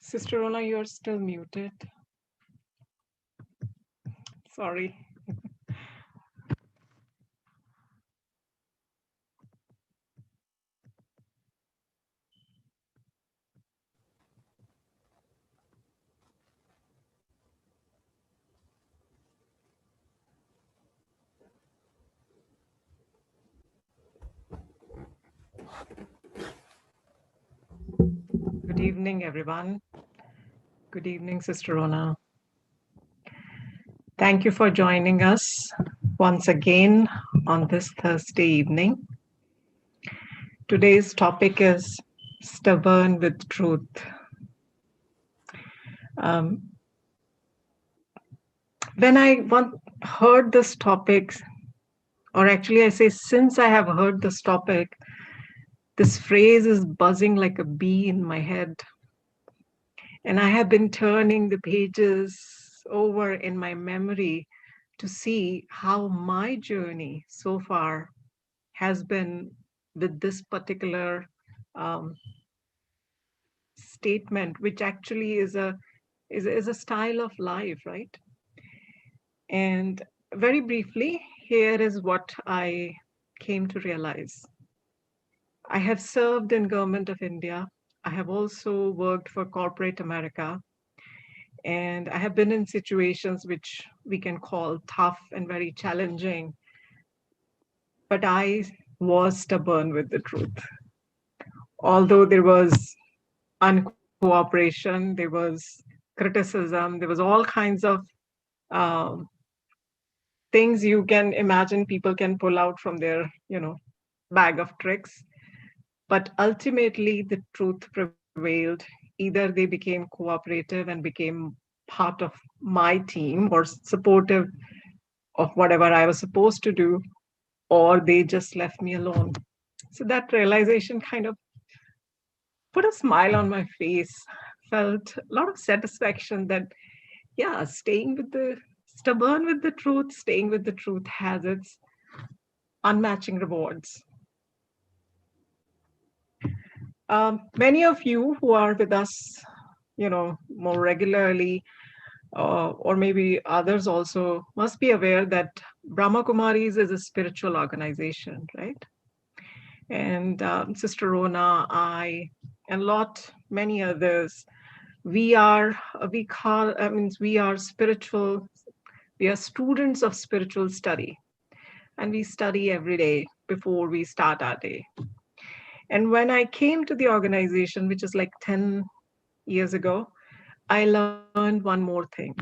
Sister Rona, you're still muted. Sorry. Good evening, everyone. Good evening, Sister Rona. Thank you for joining us once again on this Thursday evening. Today's topic is stubborn with truth. Um, when I heard this topic, or actually I say since I have heard this topic, this phrase is buzzing like a bee in my head. And I have been turning the pages over in my memory to see how my journey so far has been with this particular um, statement, which actually is a style of life, right? And very briefly, here is what I came to realize. I have served in government of India. I have also worked for corporate America. And I have been in situations which we can call tough and very challenging, but I was stubborn with the truth. Although there was uncooperation, there was criticism, there was all kinds of um, things you can imagine people can pull out from their, bag of tricks. But ultimately, the truth prevailed. Either they became cooperative and became part of my team or supportive of whatever I was supposed to do, or they just left me alone. So that realization kind of put a smile on my face, felt a lot of satisfaction that, yeah, stubborn with the truth, staying with the truth has its unmatching rewards. Many of you who are with us, more regularly, or maybe others also must be aware that Brahma Kumaris is a spiritual organization, right? And Sister Rona, I, and many others, we are, we call, I mean, we are spiritual, we are students of spiritual study, and we study every day before we start our day. And when I came to the organization, which is like 10 years ago, I learned one more thing,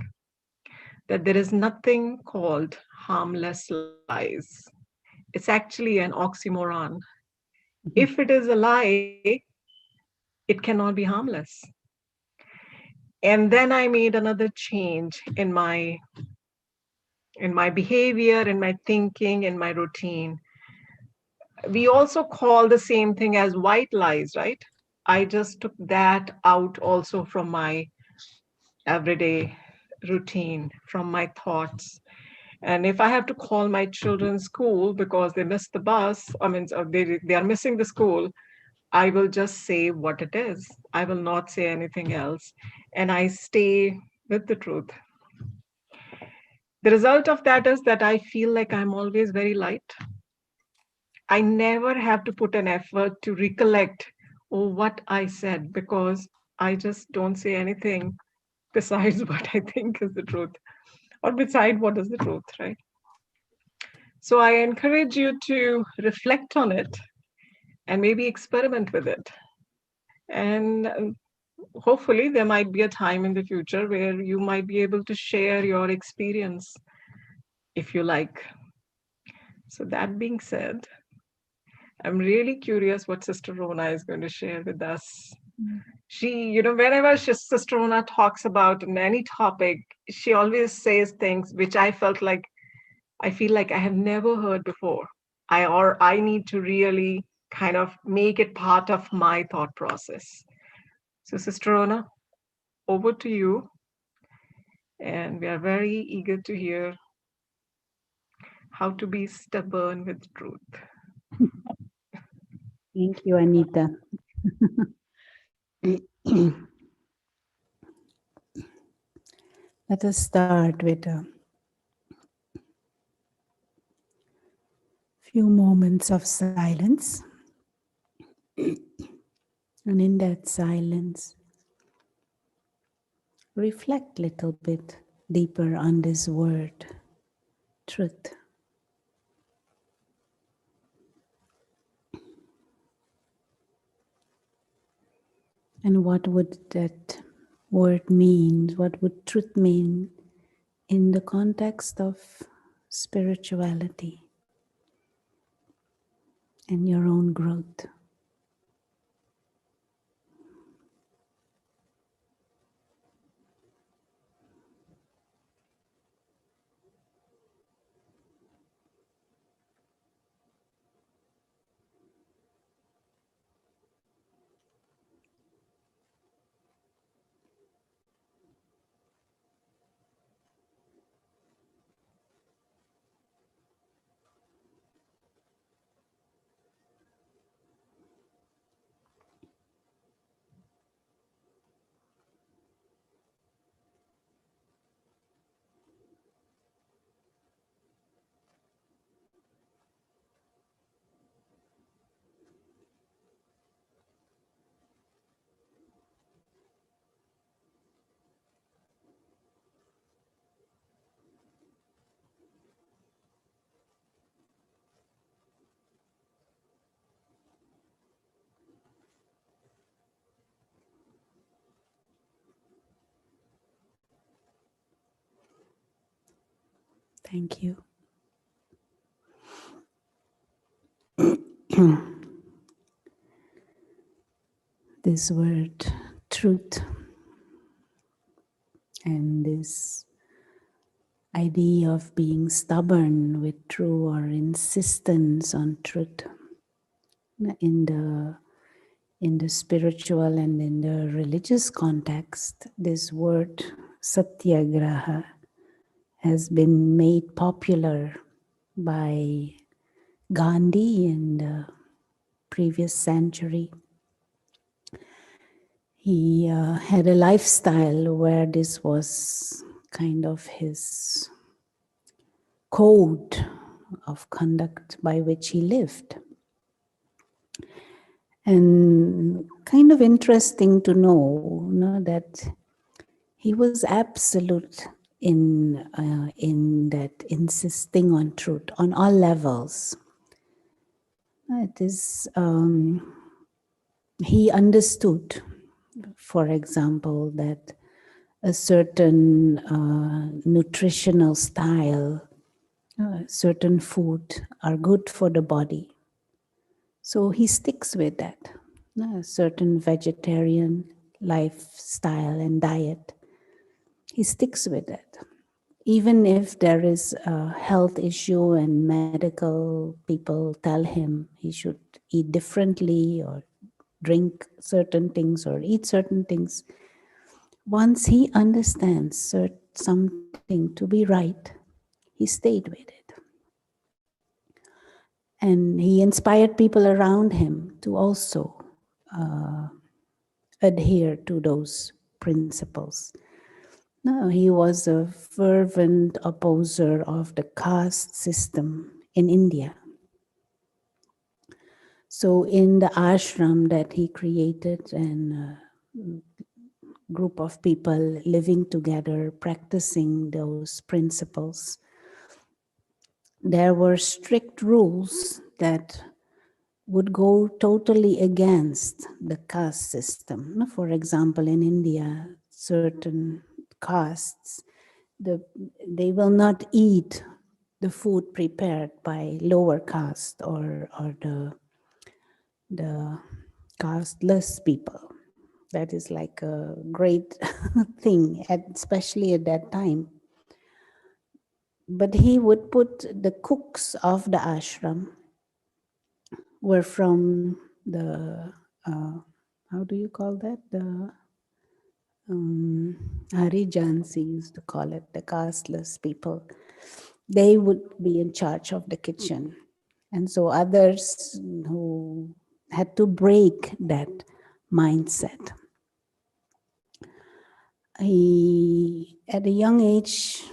that there is nothing called harmless lies. It's actually an oxymoron. If it is a lie, it cannot be harmless. And then I made another change in my behavior, in my thinking, in my routine. We also call the same thing as white lies, right? I just took that out also from my everyday routine, from my thoughts. And if I have to call my children school because they missed the bus, I mean, they are missing the school, I will just say what it is. I will not say anything else. And I stay with the truth. The result of that is that I feel like I'm always very light. I never have to put an effort to recollect what I said because I just don't say anything besides what I think is the truth or beside what is the truth, right? So I encourage you to reflect on it and maybe experiment with it. And hopefully, there might be a time in the future where you might be able to share your experience if you like. So, that being said, I'm really curious what Sister Rona is going to share with us. She, whenever Sister Rona talks about any topic, she always says things which I feel like I have never heard before. I need to really kind of make it part of my thought process. So, Sister Rona, over to you. And we are very eager to hear how to be stubborn with truth. Thank you, Anita. Let us start with a few moments of silence. And in that silence, reflect a little bit deeper on this word, truth. And what would that word mean? What would truth mean in the context of spirituality and your own growth? Thank you. This word, truth, and this idea of being stubborn with true or insistence on truth in the spiritual and in the religious context, this word satyagraha has been made popular by Gandhi in the previous century. He had a lifestyle where this was kind of his code of conduct by which he lived. And kind of interesting to know, that he was absolute in that insisting on truth on all levels. It is he understood, for example, that a certain nutritional style, certain food are good for the body. So he sticks with that. A certain vegetarian lifestyle and diet, he sticks with it. Even if there is a health issue and medical people tell him he should eat differently or drink certain things or eat certain things, once he understands something to be right, he stayed with it. And he inspired people around him to also uh, adhere to those principles. No, he was a fervent opposer of the caste system in India. So in the ashram that he created and a group of people living together, practicing those principles, there were strict rules that would go totally against the caste system. For example, in India, certain castes, they will not eat the food prepared by lower caste or the casteless people. That is like a great thing, especially at that time. But he would put the cooks of the ashram were from the, how do you call that? The Harijans, he used to call it, the casteless people. They would be in charge of the kitchen. And so others who had to break that mindset. He at a young age,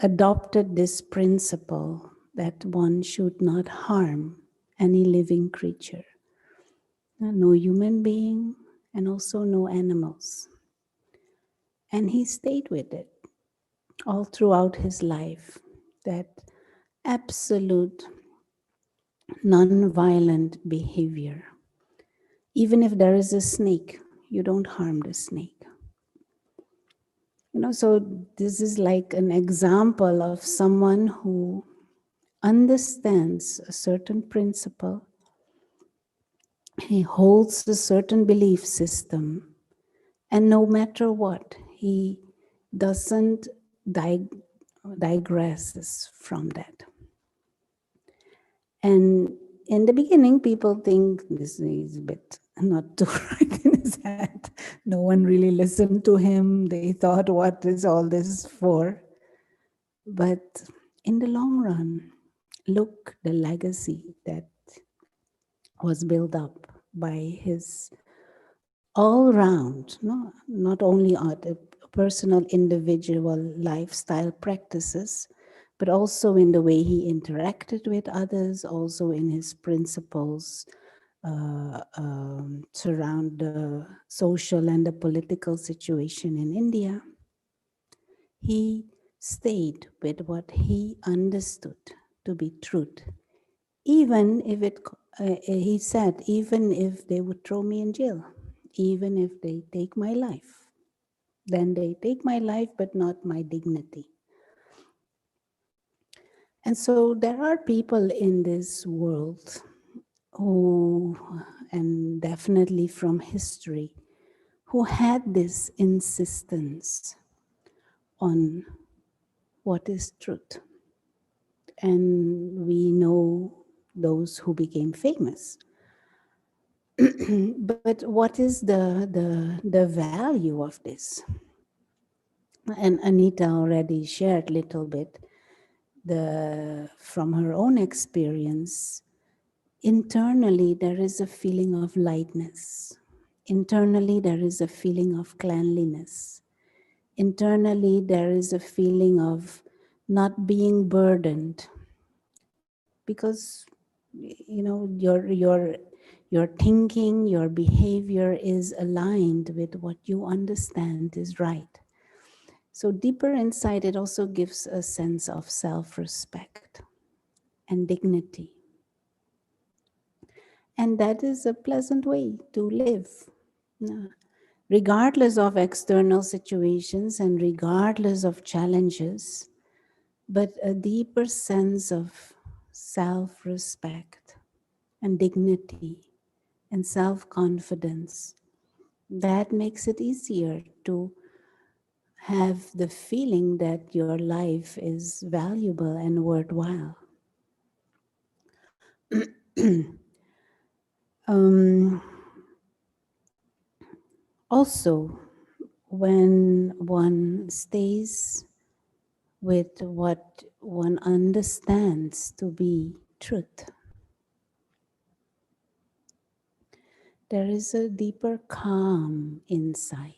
adopted this principle that one should not harm any living creature, no human being, and also no animals. And he stayed with it all throughout his life, that absolute non-violent behavior. Even if there is a snake, you don't harm the snake. So this is like an example of someone who understands a certain principle. He holds a certain belief system, and no matter what, he doesn't digresses from that. And in the beginning, people think this is a bit not too right in his head. No one really listened to him. They thought, what is all this for? But in the long run, look the legacy that was built up by his all round, no, not only at a personal individual lifestyle practices, but also in the way he interacted with others, also in his principles surround the social and the political situation in India. He stayed with what he understood to be truth, even if he said, even if they would throw me in jail, even if they take my life, then they take my life, but not my dignity. And so there are people in this world who, and definitely from history, who had this insistence on what is truth. And we know those who became famous. But what is the value of this? And Anita already shared a little bit from her own experience. Internally, there is a feeling of lightness. Internally, there is a feeling of cleanliness. Internally, there is a feeling of not being burdened, because your thinking, your behavior is aligned with what you understand is right. So deeper inside, it also gives a sense of self-respect and dignity. And that is a pleasant way to live, regardless of external situations and regardless of challenges, but a deeper sense of self-respect and dignity and self-confidence. That makes it easier to have the feeling that your life is valuable and worthwhile. um, Also, when one stays with what one understands to be truth, there is a deeper calm inside.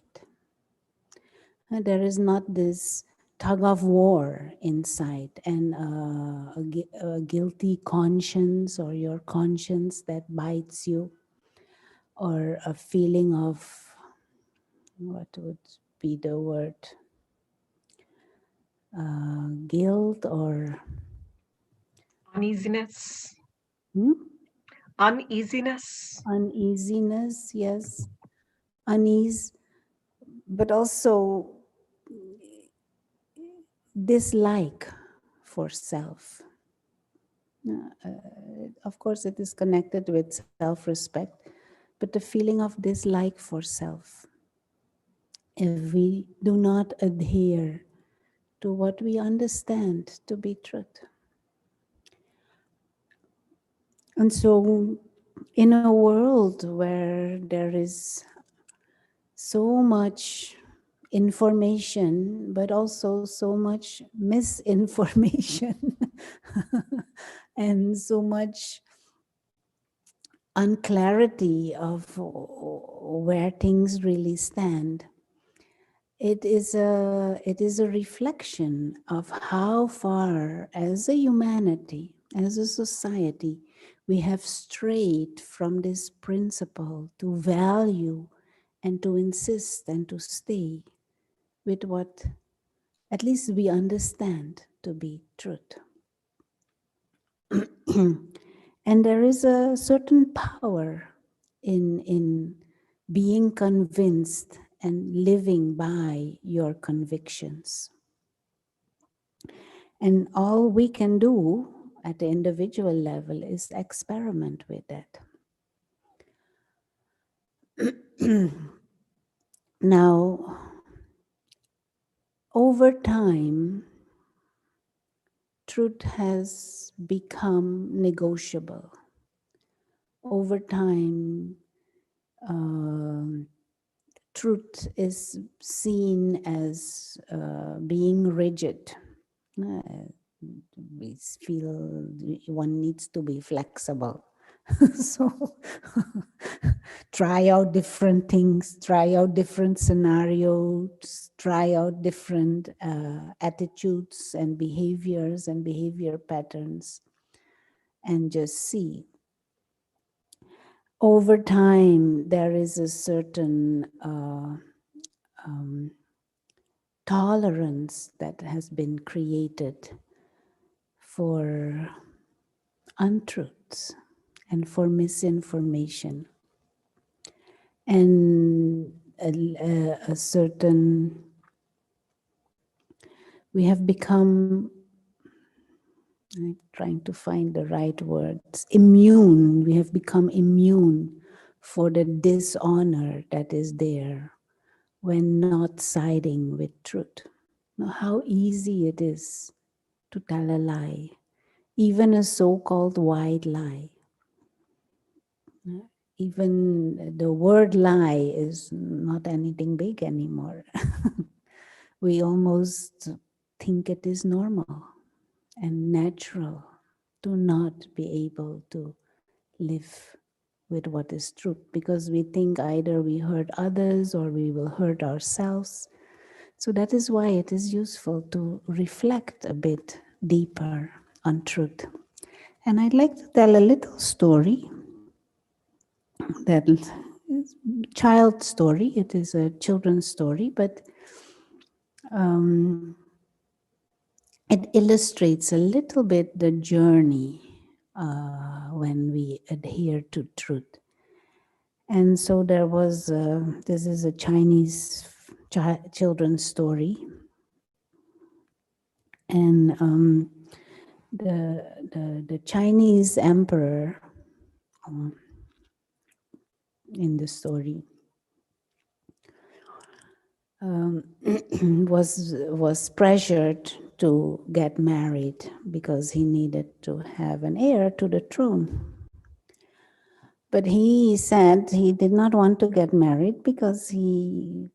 There is not this tug of war inside and a guilty conscience, or your conscience that bites you, or a feeling of, what would be the word, guilt or Uneasiness. hmm? Uneasiness. Uneasiness, yes, unease, but also dislike for self. Of course, it is connected with self-respect, but the feeling of dislike for self. If we do not adhere to what we understand to be truth. And so, in a world where there is so much information, but also so much misinformation, and so much unclarity of where things really stand, it is a reflection of how far as a humanity, as a society, we have strayed from this principle to value and to insist and to stay with what at least we understand to be truth. And there is a certain power in being convinced and living by your convictions. And all we can do at the individual level is experiment with that. Now, over time, truth has become negotiable. Over time, um, truth is seen as being rigid. We feel one needs to be flexible. So try out different things, try out different scenarios, try out different attitudes and behavior patterns, and just see. Over time, there is a certain tolerance that has been created for untruths and for misinformation, and a certain, we have become, I'm trying to find the right words, immune. We have become immune for the dishonor that is there when not siding with truth. Now, how easy it is to tell a lie, even a so-called white lie. Even the word lie is not anything big anymore. We almost think it is normal and natural to not be able to live with what is truth, because we think either we hurt others or we will hurt ourselves. So that is why it is useful to reflect a bit deeper on truth. And I'd like to tell a little story, that is child story. It is a children's story, but it illustrates a little bit the journey when we adhere to truth. And so there was, this is a Chinese children's story. And the Chinese emperor in the story was pressured to get married because he needed to have an heir to the throne. But he said he did not want to get married because he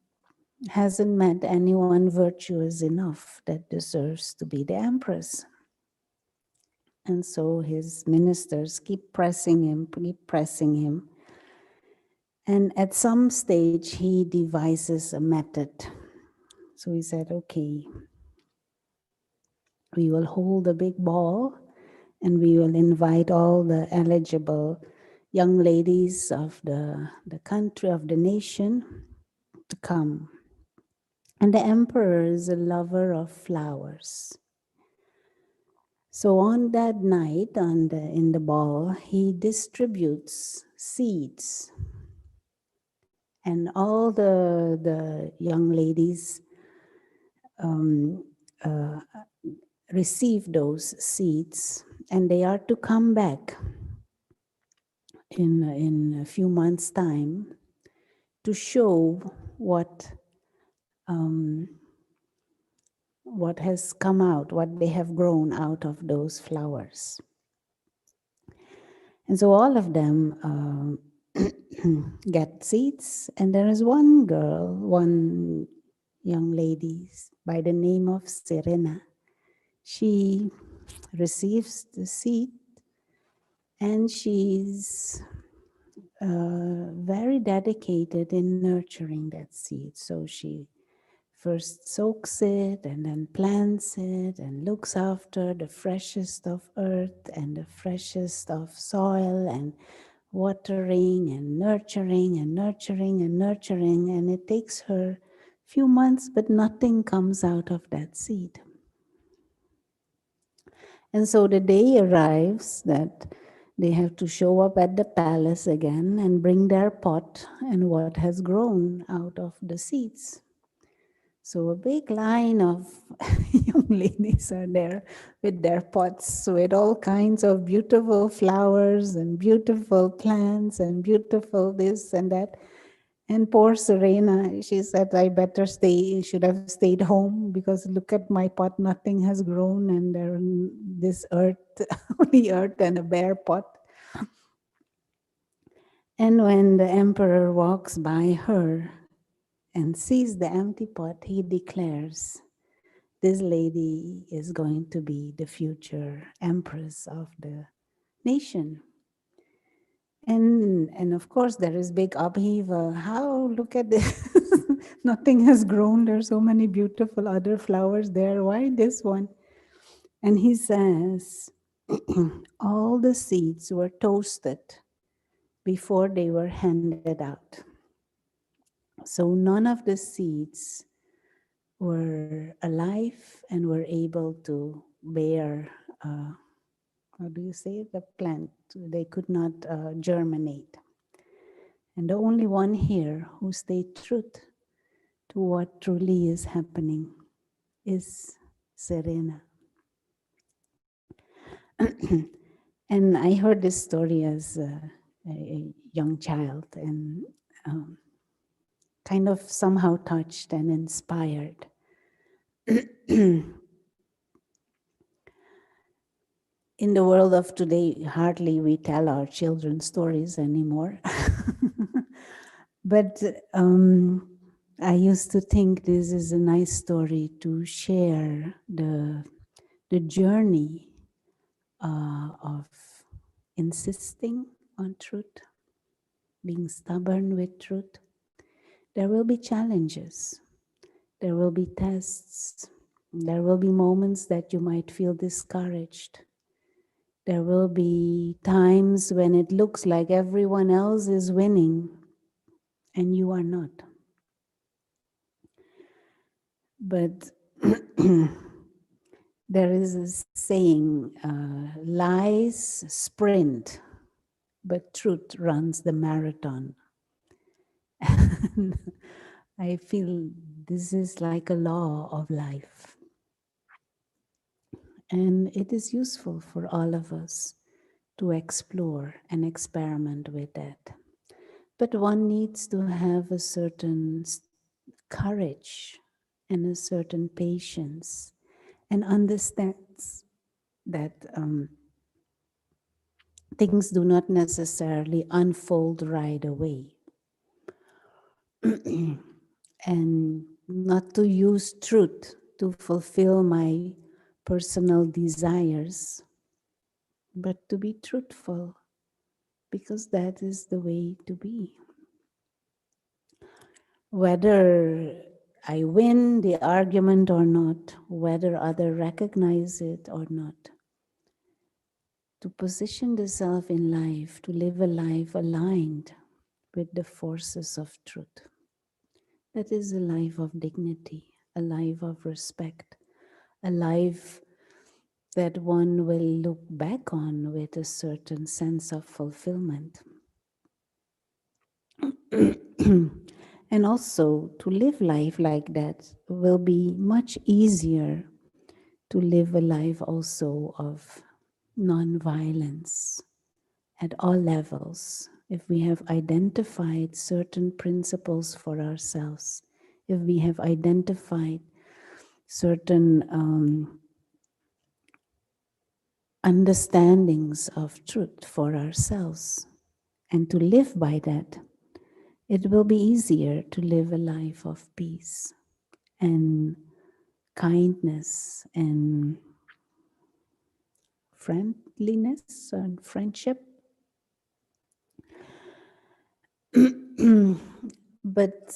hasn't met anyone virtuous enough that deserves to be the empress. And so his ministers keep pressing him. And at some stage, he devises a method. So he said, okay, we will hold a big ball and we will invite all the eligible young ladies of the country, of the nation, to come. And the emperor is a lover of flowers. So on that night, in the ball, he distributes seeds. And all the young ladies receive those seeds, and they are to come back in a few months' time to show what has come out, what they have grown out of those flowers. And so all of them get seeds, and there is one girl, one young lady by the name of Serena. She receives the seed, and she's very dedicated in nurturing that seed. So she first soaks it and then plants it and looks after the freshest of earth and the freshest of soil and watering and nurturing and nurturing and nurturing. And it takes her few months, but nothing comes out of that seed. And so the day arrives that they have to show up at the palace again and bring their pot and what has grown out of the seeds. So a big line of young ladies are there with their pots with all kinds of beautiful flowers and beautiful plants and beautiful this and that. And poor Serena, she said, I better stay, should have stayed home because look at my pot, nothing has grown and there this earth, only earth and a bare pot. And when the emperor walks by her and sees the empty pot, he declares, this lady is going to be the future empress of the nation. And of course, there is big upheaval. How, look at this. Nothing has grown. There's so many beautiful other flowers there. Why this one? And he says, all the seeds were toasted before they were handed out. So none of the seeds were alive and were able to bear, how do you say, the plant. They could not germinate. And the only one here who stayed true to what truly is happening is Serena. And I heard this story as a young child and kind of somehow touched and inspired. In the world of today, hardly we tell our children stories anymore. But I used to think this is a nice story to share the journey of insisting on truth, being stubborn with truth. There will be challenges. There will be tests. There will be moments that you might feel discouraged. There will be times when it looks like everyone else is winning and you are not. But there is a saying, lies sprint, but truth runs the marathon. I feel this is like a law of life. And it is useful for all of us to explore and experiment with that. But one needs to have a certain courage and a certain patience and understands that things do not necessarily unfold right away. And not to use truth to fulfill my personal desires, but to be truthful, because that is the way to be. Whether I win the argument or not, whether others recognize it or not, to position the self in life, to live a life aligned with the forces of truth. That is a life of dignity, a life of respect, a life that one will look back on with a certain sense of fulfillment. And also to live life like that will be much easier to live a life also of non-violence at all levels. If we have identified certain principles for ourselves, if we have identified certain understandings of truth for ourselves, and to live by that, it will be easier to live a life of peace and kindness and friendliness and friendship. But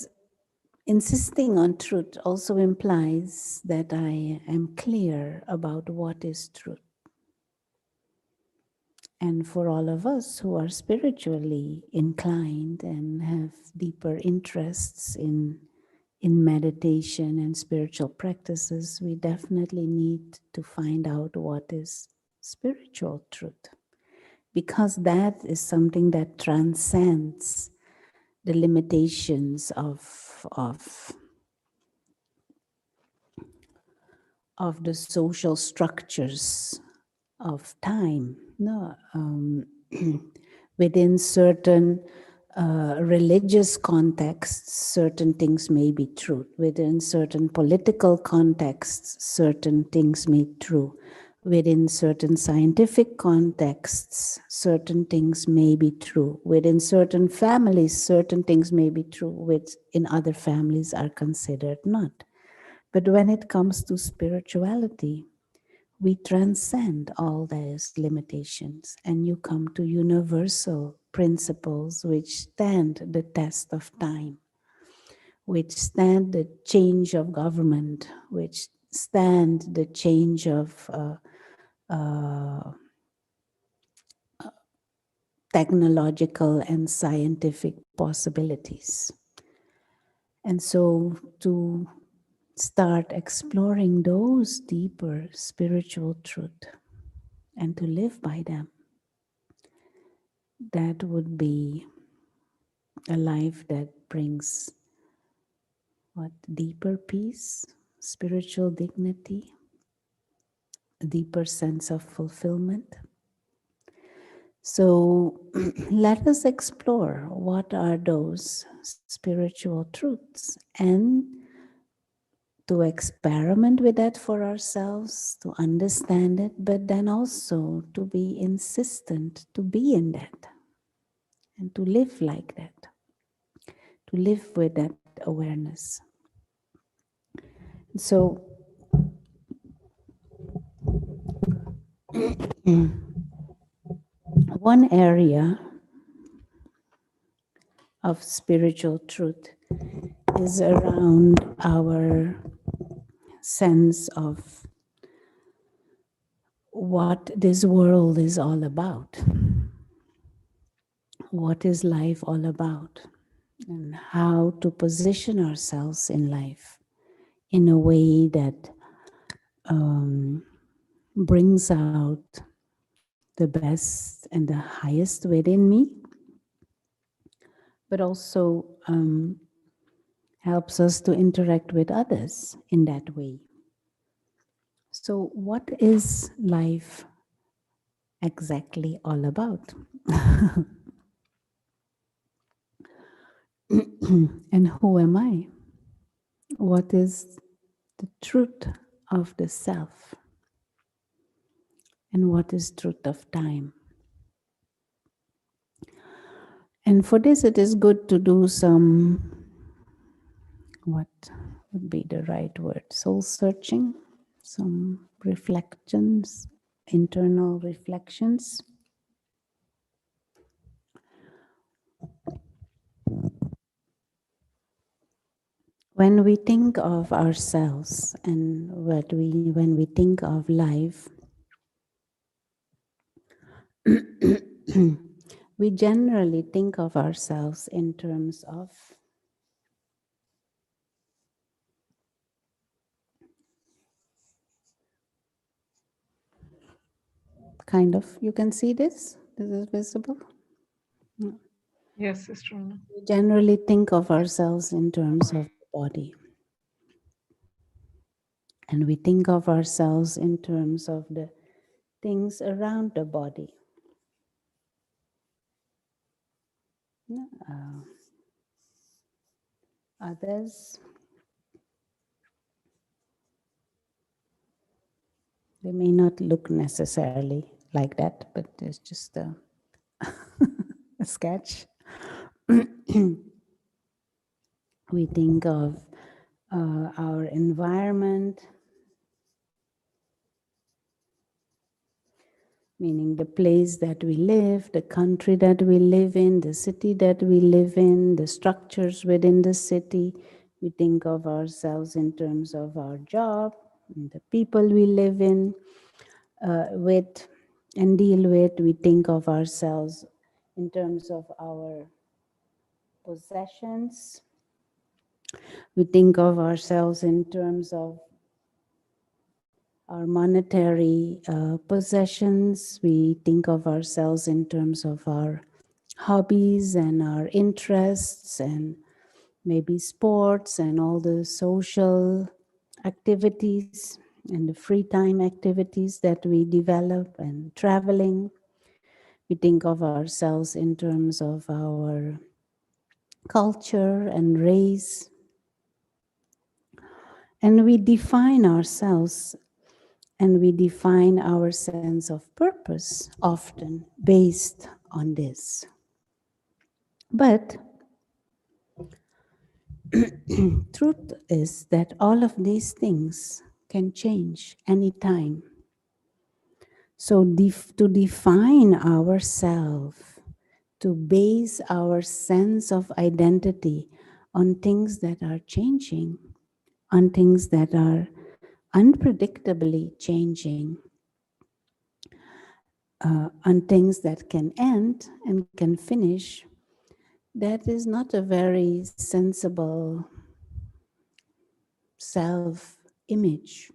insisting on truth also implies that I am clear about what is truth. And for all of us who are spiritually inclined and have deeper interests in meditation and spiritual practices, we definitely need to find out what is spiritual truth, because that is something that transcends the limitations of the social structures of time. No, within certain religious contexts, certain things may be true. Within certain political contexts, certain things may be true. Within certain scientific contexts, certain things may be true. Within certain families, certain things may be true, which in other families are considered not. But when it comes to spirituality, we transcend all those limitations and you come to universal principles which stand the test of time, which stand the change of government, which stand the change of technological and scientific possibilities. And so to start exploring those deeper spiritual truths and to live by them, that would be a life that brings what? Deeper peace, spiritual dignity, a deeper sense of fulfillment. So let us explore what are those spiritual truths and to experiment with that for ourselves, to understand it, but then also to be insistent to be in that and to live like that, to live with that awareness. So, one area of spiritual truth is around our sense of what this world is all about. What is life all about? And how to position ourselves in life in a way that brings out the best and the highest within me, but also helps us to interact with others in that way. So, what is life exactly all about? And who am I? What is the truth of the self? And what is truth of time? And for this, it is good to do some, what would be the right word? Soul searching, some reflections, internal reflections. When we think of ourselves and when we think of life, we generally think of ourselves in terms of kind of, you can see this? This is visible? Yes, Sister Anna. We generally think of ourselves in terms of the body. And we think of ourselves in terms of the things around the body. Others, they may not look necessarily like that, but it's just a, a sketch. We think of our environment, meaning the place that we live, the country that we live in, the city that we live in, the structures within the city, We think of ourselves in terms of our job, and the people we live in, with and deal with. We think of ourselves in terms of our possessions. We think of ourselves in terms of our monetary possessions. We think of ourselves in terms of our hobbies and our interests and maybe sports and all the social activities and the free time activities that we develop and traveling. We think of ourselves in terms of our culture and race. And we define ourselves and we define our sense of purpose often based on this. But truth is that all of these things can change anytime. So to define ourselves, to base our sense of identity on things that are changing, on things that are unpredictably changing, on things that can end and can finish, that is not a very sensible self-image.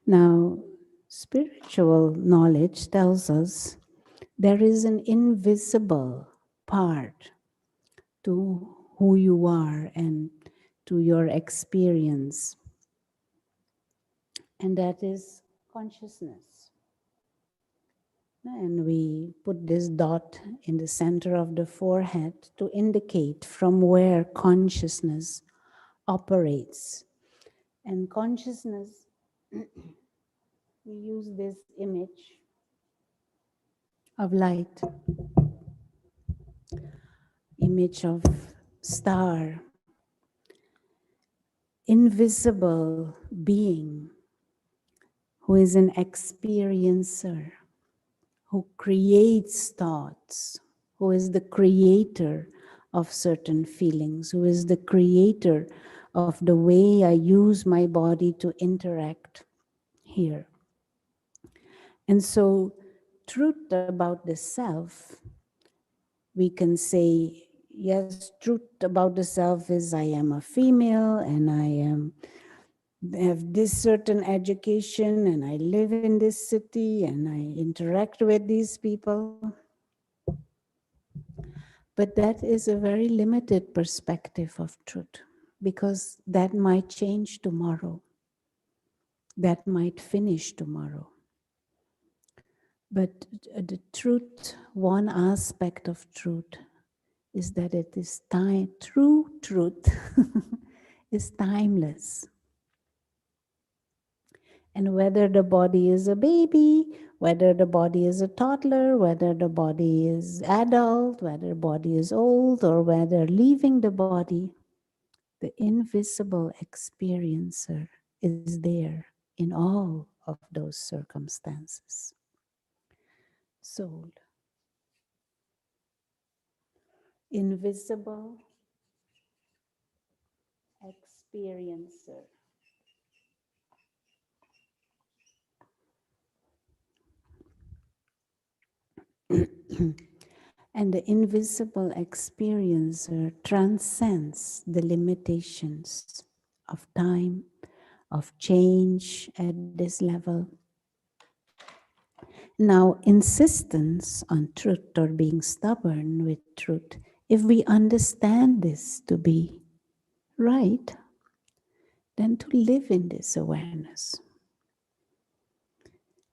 Now, spiritual knowledge tells us there is an invisible part to who you are and to your experience, and that is consciousness. And we put this dot in the center of the forehead to indicate from where consciousness operates. And consciousness, we use this image of light, image of star, invisible being who is an experiencer, who creates thoughts, who is the creator of certain feelings, who is the creator of the way I use my body to interact here. And so, truth about the self, we can say, yes, truth about the self is I am a female and have this certain education and I live in this city and I interact with these people. But that is a very limited perspective of truth, because that might change tomorrow. That might finish tomorrow. But the truth, one aspect of truth, is that it is time. True truth is timeless. And whether the body is a baby, whether the body is a toddler, whether the body is adult, whether the body is old, or whether leaving the body, the invisible experiencer is there in all of those circumstances. Soul. Invisible experiencer. And the invisible experiencer transcends the limitations of time, of change at this level. Now, insistence on truth or being stubborn with truth, if we understand this to be right, then to live in this awareness.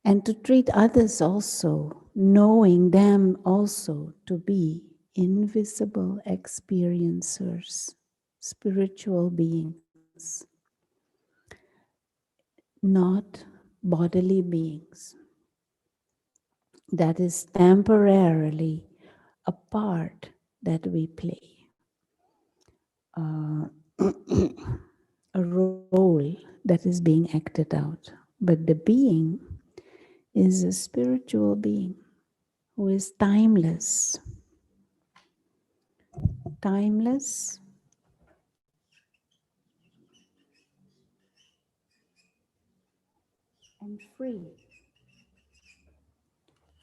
And to treat others also, knowing them also to be invisible experiencers, spiritual beings, not bodily beings. That is temporarily a part that we play, a role that is being acted out. But the being is a spiritual being who is timeless. Timeless and free.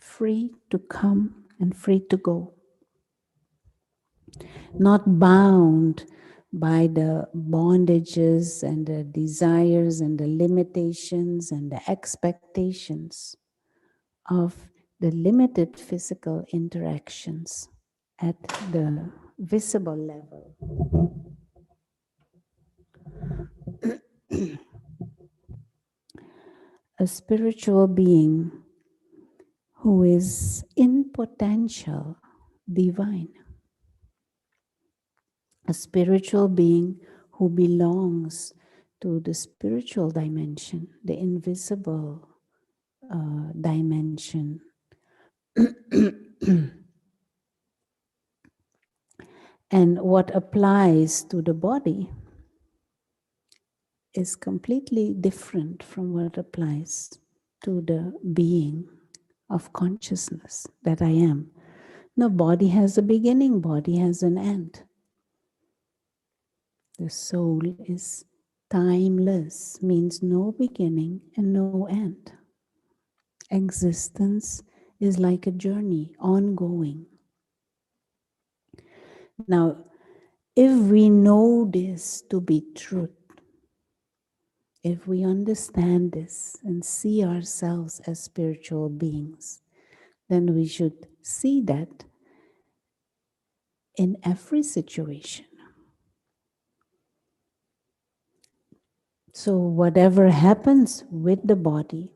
Free to come and free to go. Not bound by the bondages and the desires and the limitations and the expectations of the limited physical interactions at the visible level. A spiritual being who is in potential divine. A spiritual being who belongs to the spiritual dimension, the invisible dimension. And what applies to the body is completely different from what applies to the being of consciousness that I am. No, body has a beginning, body has an end. The soul is timeless, means no beginning and no end. Existence is like a journey, ongoing. Now, if we know this to be truth, if we understand this and see ourselves as spiritual beings, then we should see that in every situation. So whatever happens with the body,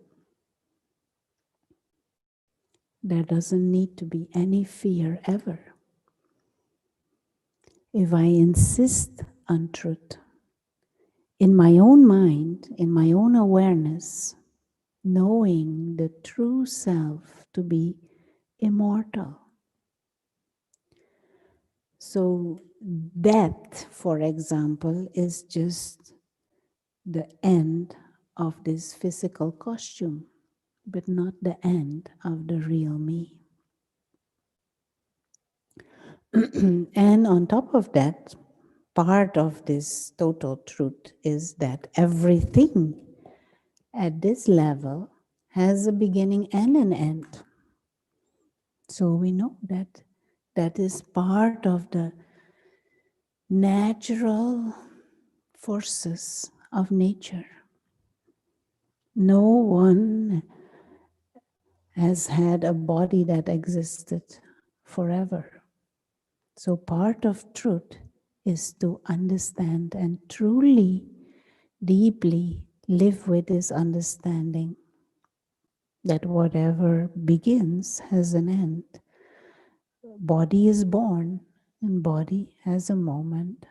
there doesn't need to be any fear ever. If I insist on truth, in my own mind, in my own awareness, knowing the true self to be immortal. So death, for example, is just the end of this physical costume, but not the end of the real me. And on top of that, part of this total truth is that everything at this level has a beginning and an end. So we know that that is part of the natural forces of nature. No one has had a body that existed forever. So part of truth is to understand and truly, deeply live with this understanding that whatever begins has an end. Body is born and body has a moment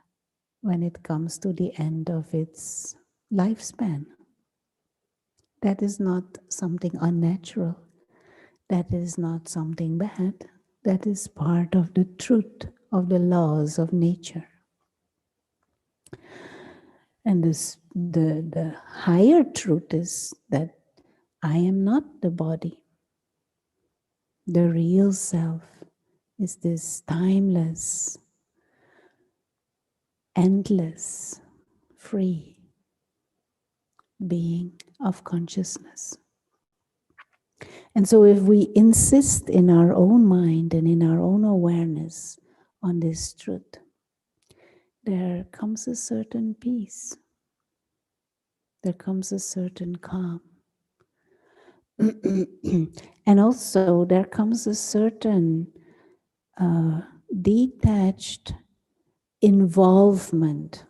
when it comes to the end of its lifespan. That is not something unnatural. That is not something bad. That is part of the truth of the laws of nature. And the higher truth is that I am not the body. The real self is this timeless, endless, free being of consciousness. And so if we insist in our own mind and in our own awareness on this truth, there comes a certain peace. There comes a certain calm. And also there comes a certain detached involvement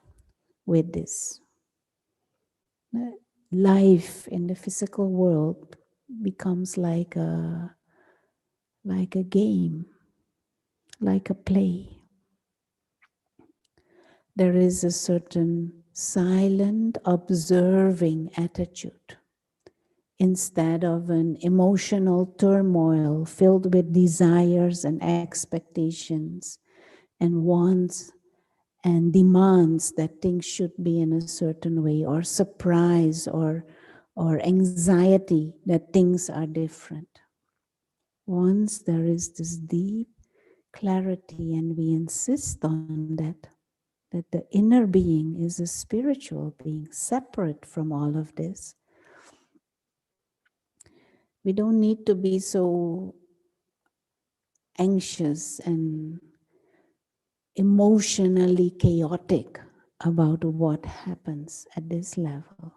with this. Life in the physical world becomes like a game, like a play. There is a certain silent observing attitude instead of an emotional turmoil filled with desires and expectations and wants and demands that things should be in a certain way, or surprise or anxiety that things are different. Once there is this deep clarity and we insist on that the inner being is a spiritual being separate from all of this, We don't need to be so anxious and emotionally chaotic about what happens at this level.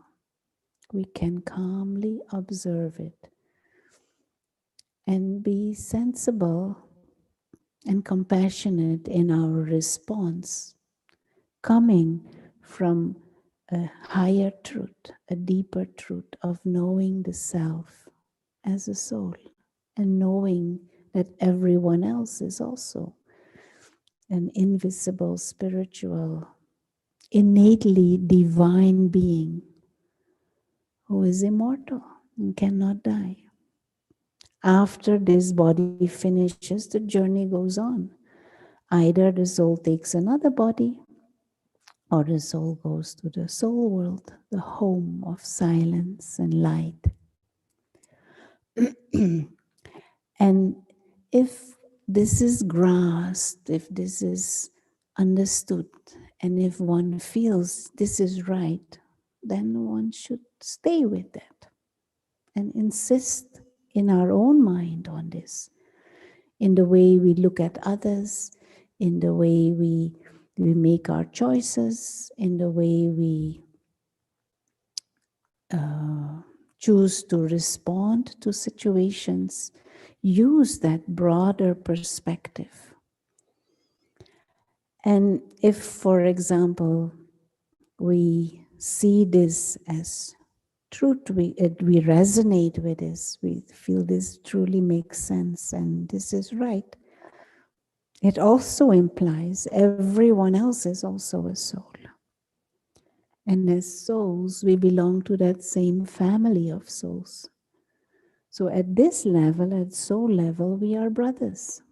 We can calmly observe it and be sensible and compassionate in our response, coming from a higher truth, a deeper truth of knowing the self as a soul and knowing that everyone else is also an invisible, spiritual, innately divine being who is immortal and cannot die. After this body finishes, the journey goes on. Either the soul takes another body or the soul goes to the soul world, the home of silence and light. And if this is grasped, if this is understood, and if one feels this is right, then one should stay with that and insist in our own mind on this, in the way we look at others, in the way we make our choices, in the way we choose to respond to situations. Use that broader perspective. And if, for example, we see this as truth, we resonate with this, we feel this truly makes sense and this is right, it also implies everyone else is also a soul. And as souls, we belong to that same family of souls. So at this level, at soul level, we are brothers,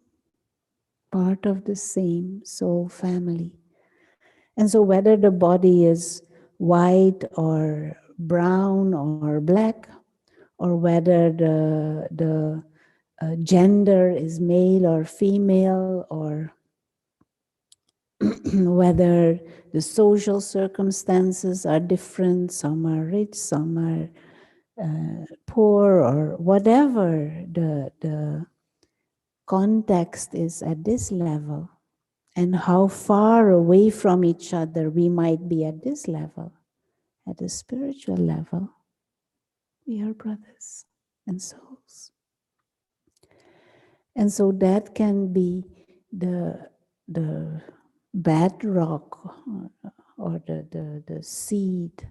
part of the same soul family. And so whether the body is white or brown or black, or whether the gender is male or female, or whether the social circumstances are different, some are rich, some are poor, or whatever the context is at this level, and how far away from each other we might be at this level, at the spiritual level, we are brothers and souls. And so that can be the bedrock or the seed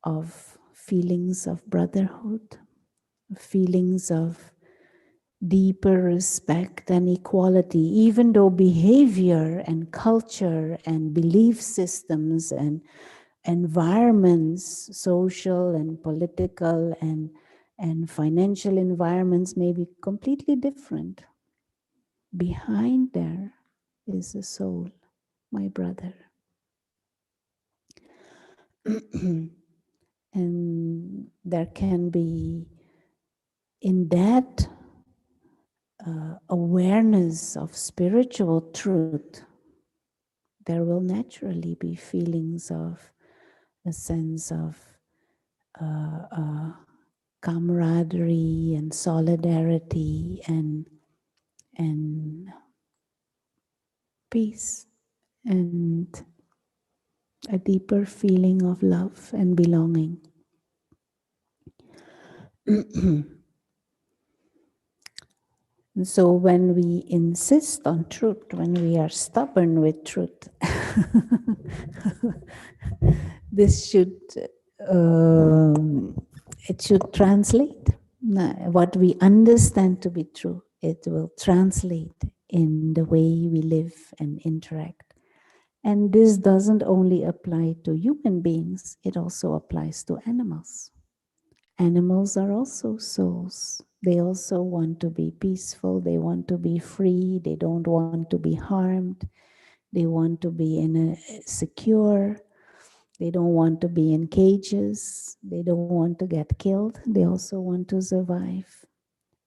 of feelings of brotherhood, feelings of deeper respect and equality, even though behavior and culture and belief systems and environments, social and political and financial environments may be completely different. Behind there is a soul, my brother. And there can be, in that awareness of spiritual truth, there will naturally be feelings of a sense of camaraderie and solidarity and peace and a deeper feeling of love and belonging. And so when we insist on truth, when we are stubborn with truth, this should, it should translate. What we understand to be true, it will translate in the way we live and interact. And this doesn't only apply to human beings, it also applies to animals. Animals are also souls. They also want to be peaceful, they want to be free, they don't want to be harmed, they want to be secure, they don't want to be in cages, they don't want to get killed, they also want to survive.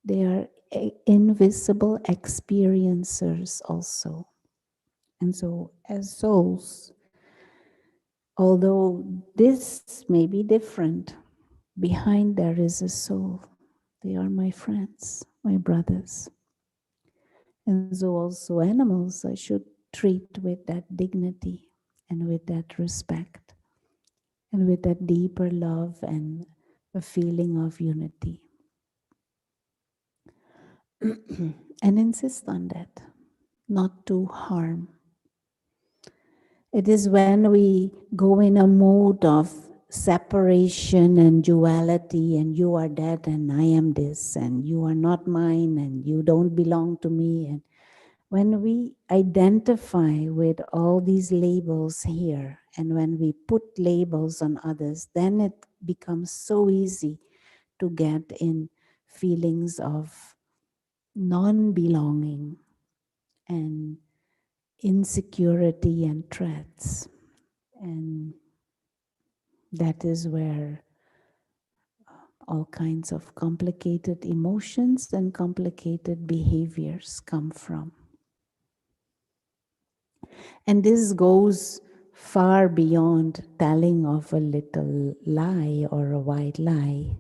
They are invisible experiencers also. And so as souls, although this may be different, behind there is a soul. They are my friends, my brothers. And so also animals I should treat with that dignity and with that respect and with that deeper love and a feeling of unity. And insist on that, not to harm. It is when we go in a mood of separation and duality, and you are that and I am this, and you are not mine, and you don't belong to me. And when we identify with all these labels here, and when we put labels on others, then it becomes so easy to get in feelings of non-belonging and insecurity and threats. And that is where all kinds of complicated emotions and complicated behaviors come from. And this goes far beyond telling of a little lie or a white lie.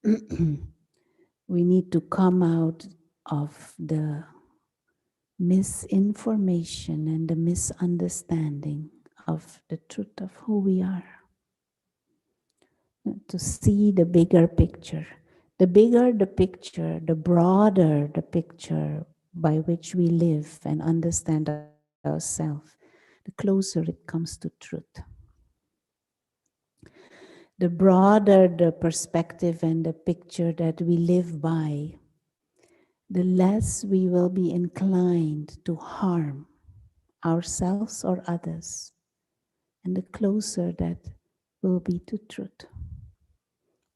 We need to come out of the misinformation and the misunderstanding of the truth of who we are, to see the bigger picture. The bigger the picture, the broader the picture by which we live and understand ourselves, the closer it comes to truth. The broader the perspective and the picture that we live by, the less we will be inclined to harm ourselves or others, and the closer that will be to truth.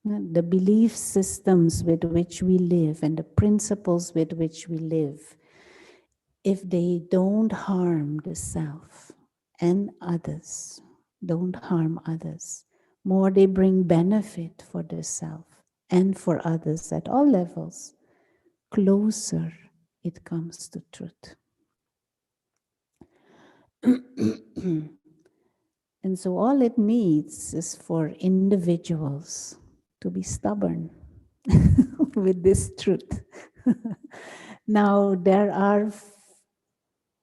The belief systems with which we live and the principles with which we live, if they don't harm the self and others, don't harm others, more they bring benefit for the self and for others at all levels, closer it comes to truth. And so all it needs is for individuals to be stubborn with this truth. Now, there are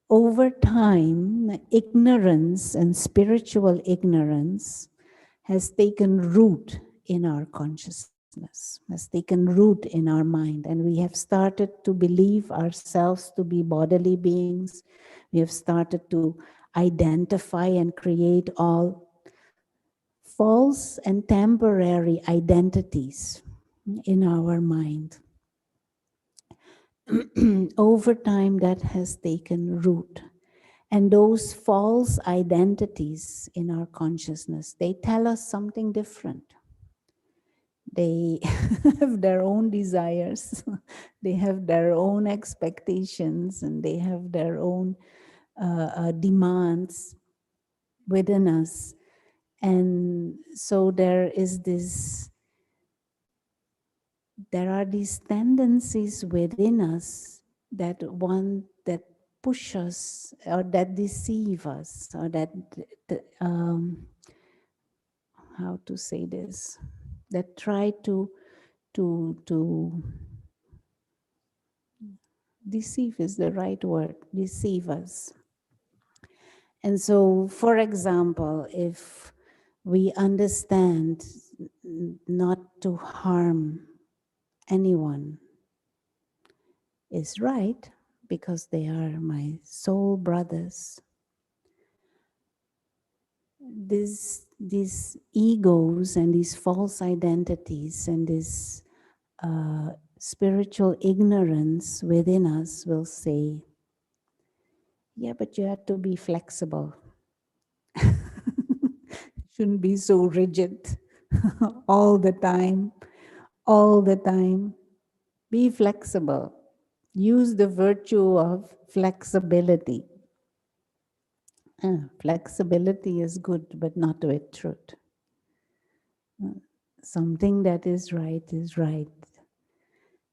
over time, ignorance and spiritual ignorance has taken root in our consciousness, has taken root in our mind, and we have started to believe ourselves to be bodily beings. We have started to identify and create all false and temporary identities in our mind. Over time, that has taken root. And those false identities in our consciousness, they tell us something different. They have their own desires, they have their own expectations, and they have their own demands within us. And so there are these tendencies within us that push us or that deceive us, or that how to say this, that try to deceive is the right word, deceive us. And so, for example, if we understand not to harm anyone is right, because they are my soul brothers, these egos and these false identities and this spiritual ignorance within us will say, yeah, but you have to be flexible. Shouldn't be so rigid all the time, all the time. Be flexible. Use the virtue of flexibility. Flexibility is good, but not with truth. Something that is right is right.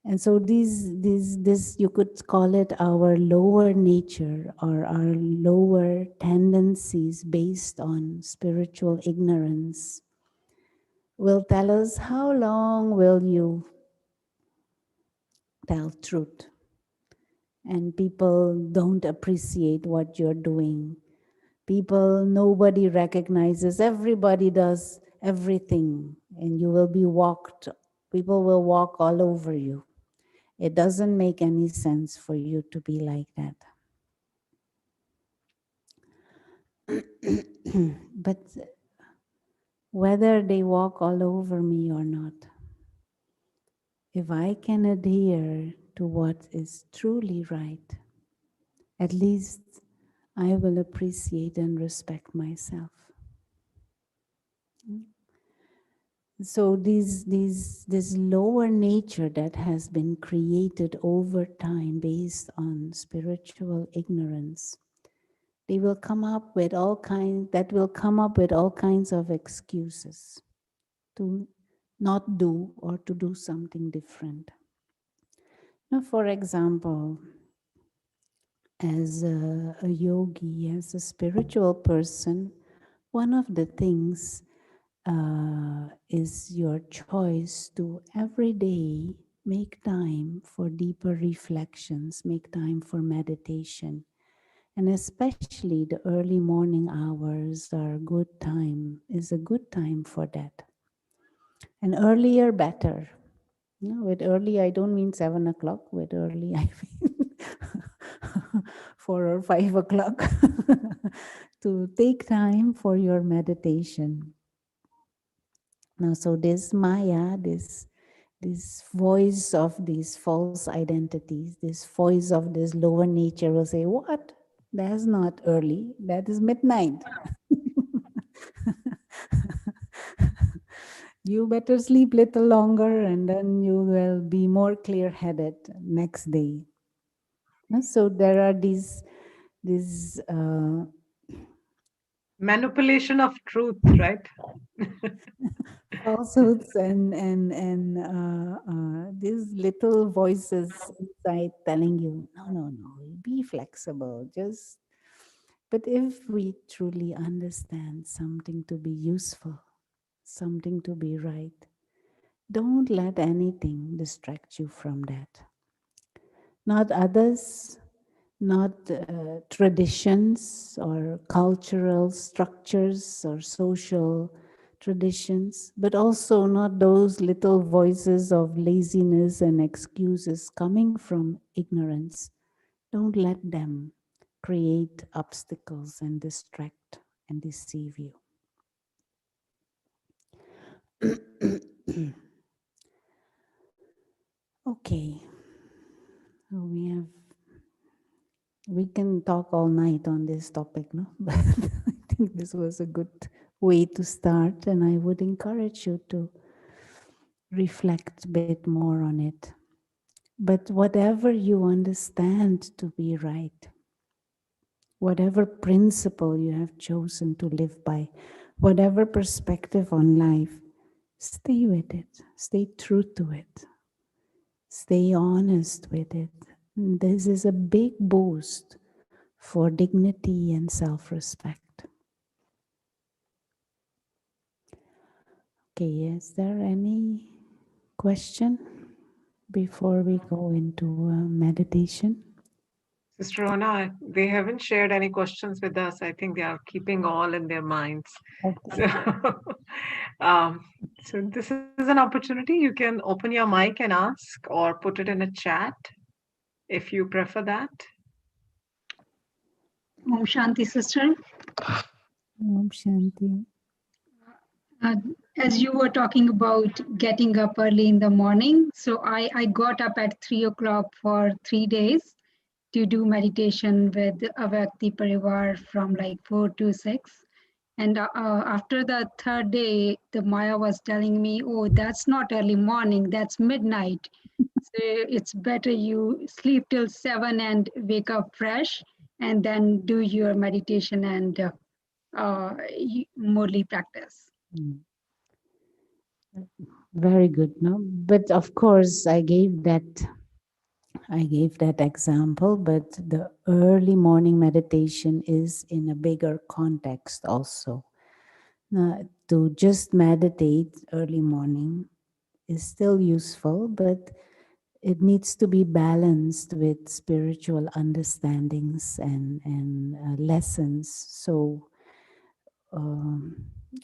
And so this you could call it our lower nature or our lower tendencies based on spiritual ignorance will tell us, how long will you tell truth. And people don't appreciate what you're doing. Nobody recognizes, everybody does everything, and you will be walked, people will walk all over you. It doesn't make any sense for you to be like that. But whether they walk all over me or not, if I can adhere to what is truly right, at least I will appreciate and respect myself. So this lower nature that has been created over time based on spiritual ignorance, they will come up with all kinds of excuses to not do or to do something different. Now, for example, as a yogi, as a spiritual person, one of the things is your choice to every day make time for deeper reflections, make time for meditation. And especially the early morning hours is a good time for that. And earlier better. No, with early, I don't mean 7 o'clock. With early, I mean 4 or 5 o'clock to take time for your meditation. Now, so this Maya, this voice of these false identities, this voice of this lower nature will say, "What? That's not early. That is midnight." You better sleep little longer, and then you will be more clear-headed next day. So there are these Manipulation of truth, right? falsehoods and these little voices inside telling you, no, be flexible. But if we truly understand something to be useful, something to be right, don't let anything distract you from that. Not others, not traditions or cultural structures or social traditions, but also not those little voices of laziness and excuses coming from ignorance. Don't let them create obstacles and distract and deceive you. Okay, so we can talk all night on this topic, no? But I think this was a good way to start, and I would encourage you to reflect a bit more on it. But whatever you understand to be right, whatever principle you have chosen to live by, whatever perspective on life, stay with it, stay true to it, stay honest with it. This is a big boost for dignity and self-respect. Okay, is there any question before we go into meditation? Sister Ona, they haven't shared any questions with us. I think they are keeping all in their minds. Okay. So, um, so this is an opportunity. You can open your mic and ask or put it in a chat if you prefer that. Om Shanti, sister. Om Shanti. Uh, as you were talking about getting up early in the morning, so I got up at 3 o'clock for 3 days to do meditation with Avyakti Parivar from like 4 to 6. And after the third day, the Maya was telling me, oh, that's not early morning, that's midnight. So it's better you sleep till 7 and wake up fresh and then do your meditation and Murli practice. Very good, no? But of course, I gave that example, but the early morning meditation is in a bigger context also. To just meditate early morning is still useful, but it needs to be balanced with spiritual understandings and lessons. So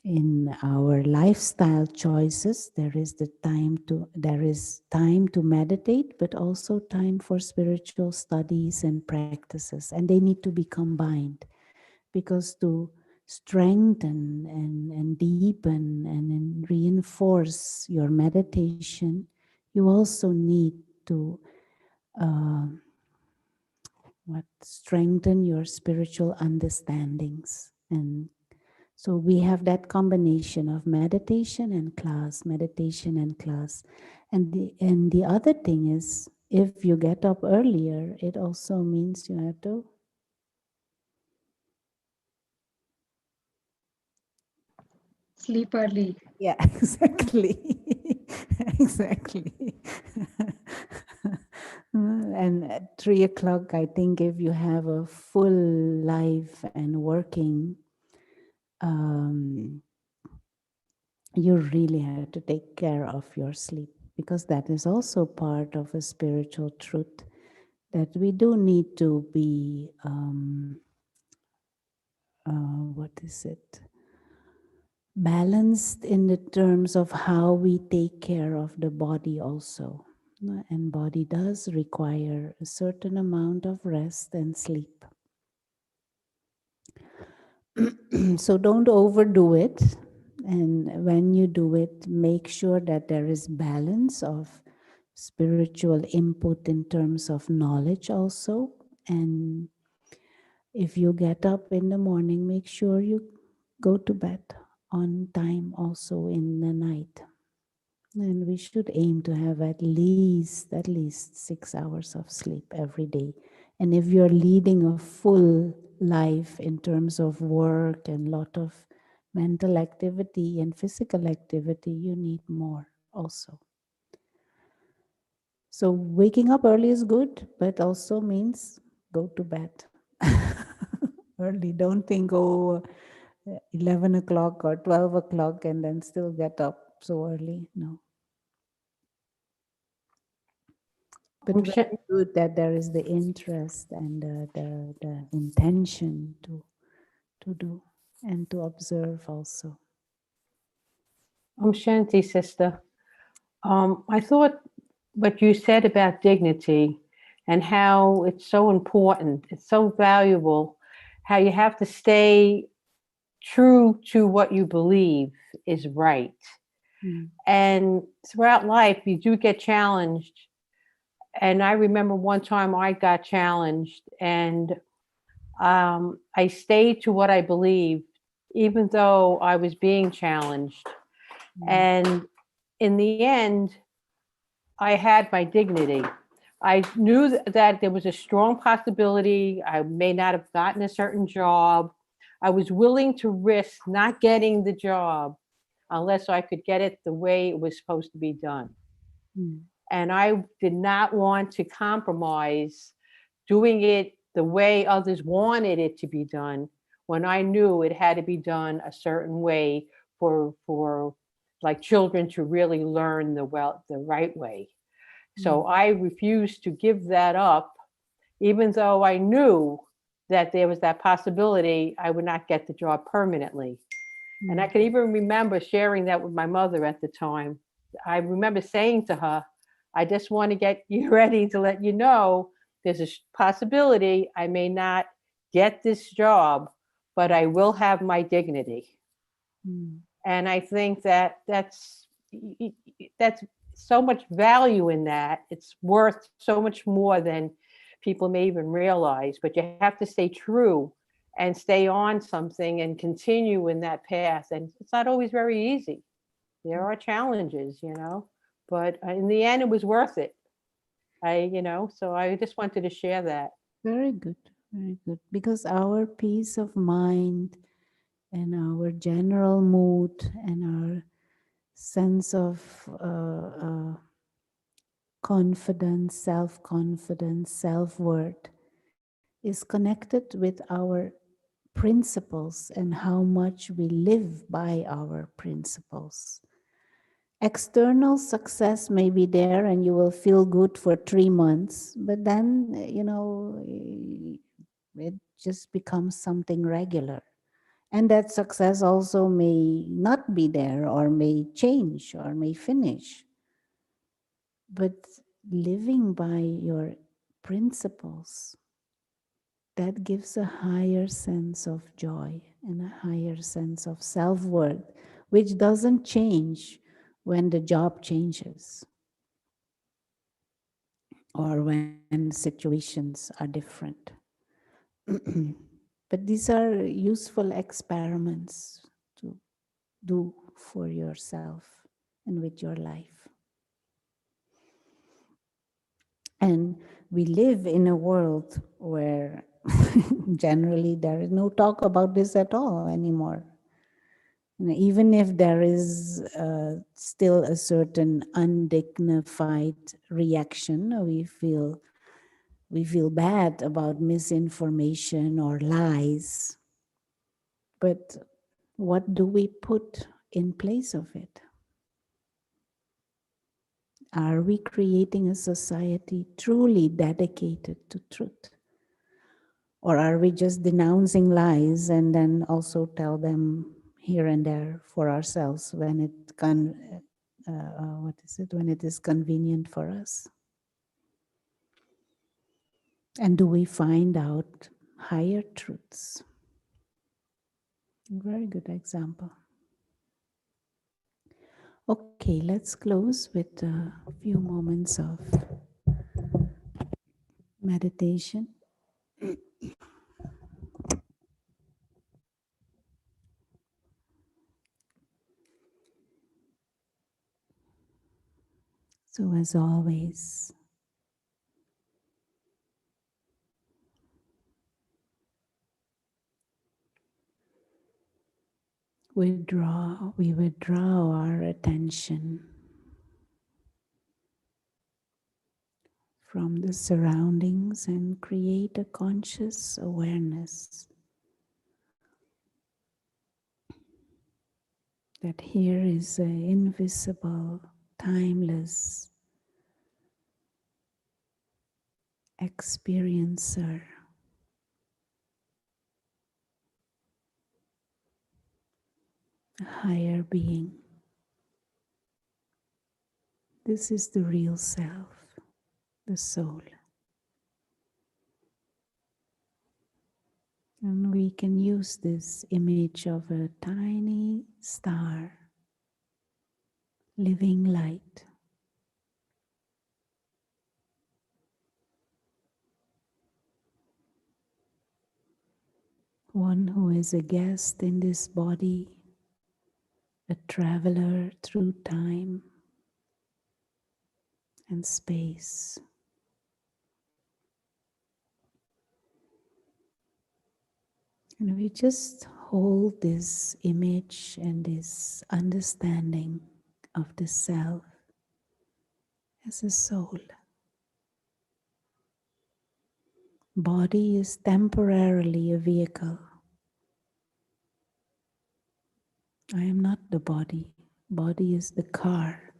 in our lifestyle choices, there is time to meditate, but also time for spiritual studies and practices, and they need to be combined, because to strengthen and deepen and reinforce your meditation, you also need to uh, strengthen your spiritual understandings. And so we have that combination of meditation and class, meditation and class. And the other thing is, if you get up earlier, it also means you have to Sleep early. yeah, exactly. Exactly. And at 3 o'clock, I think if you have a full life and working, um, you really have to take care of your sleep, because that is also part of a spiritual truth, that we do need to be, what is it? Balanced in the terms of how we take care of the body also. And body does require a certain amount of rest and sleep. So don't overdo it. And when you do it, make sure that there is balance of spiritual input in terms of knowledge also. And if you get up in the morning, make sure you go to bed on time also in the night. And we should aim to have at least 6 hours of sleep every day. And if you're leading a full life in terms of work and lot of mental activity and physical activity, you need more also. So waking up early is good, but also means go to bed early. Don't think, 11 o'clock or 12 o'clock and then still get up so early. No. But very good that there is the interest and the intention to do and to observe also. Shanti, sister. I thought what you said about dignity and how it's so important, it's so valuable, how you have to stay true to what you believe is right. And throughout life, you do get challenged. And I remember one time I got challenged, and I stayed to what I believed, even though I was being challenged. And in the end, I had my dignity. I knew that there was a strong possibility I may not have gotten a certain job. I was willing to risk not getting the job unless I could get it the way it was supposed to be done. And I did not want to compromise doing it the way others wanted it to be done, when I knew it had to be done a certain way for like children to really learn the right way. So I refused to give that up, even though I knew that there was that possibility I would not get the job permanently. And I can even remember sharing that with my mother at the time. I remember saying to her, I just want to get you ready to let you know there's a possibility I may not get this job, but I will have my dignity. And I think that that's so much value in that. It's worth so much more than people may even realize, but you have to stay true and stay on something and continue in that path. And it's not always very easy. There are challenges, but in the end, it was worth it. So I just wanted to share that. Very good, very good. Because our peace of mind and our general mood and our sense of confidence, self-confidence, self-worth is connected with our principles and how much we live by our principles. External success may be there and you will feel good for 3 months, but then, it just becomes something regular. And that success also may not be there or may change or may finish. But living by your principles, that gives a higher sense of joy and a higher sense of self-worth, which doesn't change when the job changes or when situations are different. But these are useful experiments to do for yourself and with your life. And we live in a world where generally there is no talk about this at all anymore. Even if there is still a certain undignified reaction, we feel bad about misinformation or lies. But what do we put in place of it? Are we creating a society truly dedicated to truth? Or are we just denouncing lies and then also tell them here and there for ourselves when when it is convenient for us? And do we find out higher truths? Very good example. Okay, let's close with a few moments of meditation. So as always, we withdraw our attention from the surroundings and create a conscious awareness that here is an invisible, timeless experiencer, a higher being. This is the real self, the soul. And we can use this image of a tiny star, living light. One who is a guest in this body, a traveler through time and space. And we just hold this image and this understanding of the self as a soul. Body is temporarily a vehicle. I am not the body. Body is the car.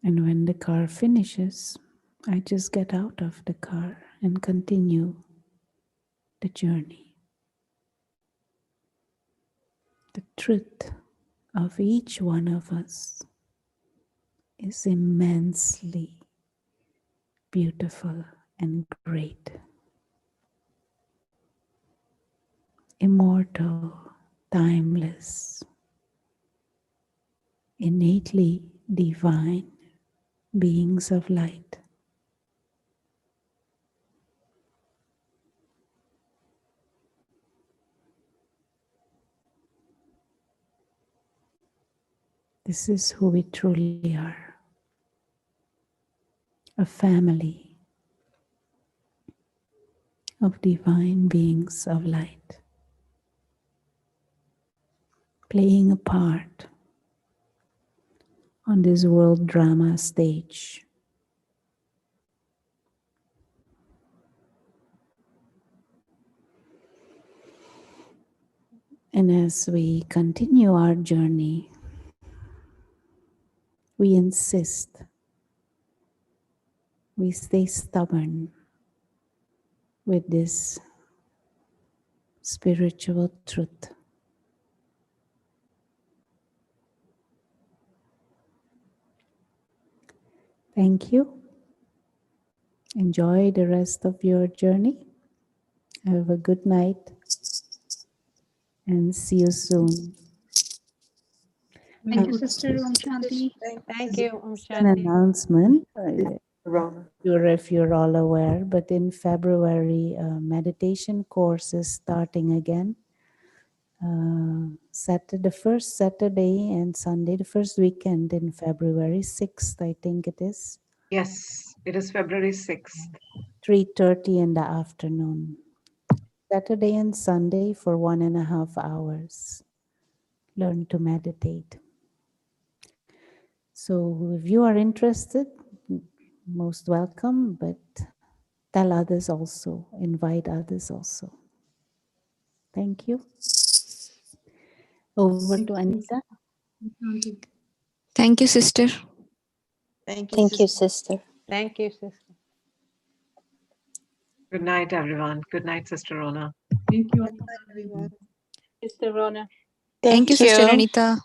And when the car finishes, I just get out of the car and continue the journey. The truth of each one of us is immensely beautiful and great. Immortal, timeless, innately divine beings of light. This is who we truly are. A family of divine beings of light, playing a part on this world drama stage. And as we continue our journey, we insist, we stay stubborn with this spiritual truth. Thank you. Enjoy the rest of your journey. Have a good night and see you soon. Thank you, Sister Om Shanti. Thank you, Om An Shanti. announcement, Rona. sure if you're all aware, but in February, meditation course is starting again. Saturday, the first Saturday and Sunday, the first weekend in February, 6th, I think it is, Yes, it is February 6th. 3:30 in the afternoon. Saturday and Sunday for 1.5 hours. Learn to meditate. So if you are interested, most welcome, but tell others also, invite others also. Thank you. Over to Anita. Thank you, sister. Thank you, Thank you, sister. sister. Thank you, sister. Good night, everyone. Good night, Sister Rona. Good night, everyone. Sister Rona. Thank you, Sister Anita.